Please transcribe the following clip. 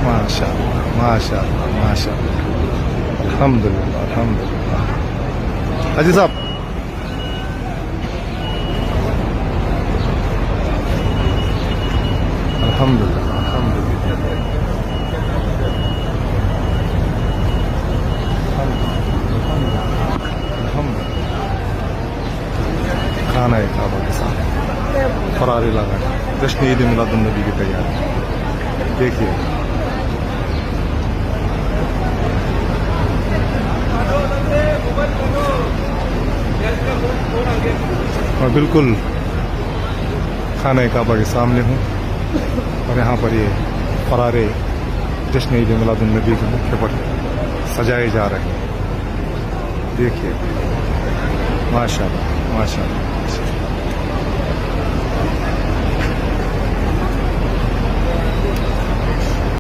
माशाअल्लाह माशाअल्लाह माशाअल्लाह, अल्हम्दुलिल्लाह अल्हम्दुलिल्लाह। हाजी साहब, अल्हम्दुलिल्लाह अल्हम्दुलिल्लाह अल्हम्दुलिल्लाह। खाना है काबा के साथ फरारी लगा जश्न ईद मिलादुन नबी की तैयारी देखिए। मैं बिल्कुल खाना काबा के सामने हूँ और यहाँ पर ये फरारे जश्न ईद मिलादुन नबी के मुख्य पर सजाए जा रहे हैं। देखिए माशाअल्लाह माशाअल्लाह।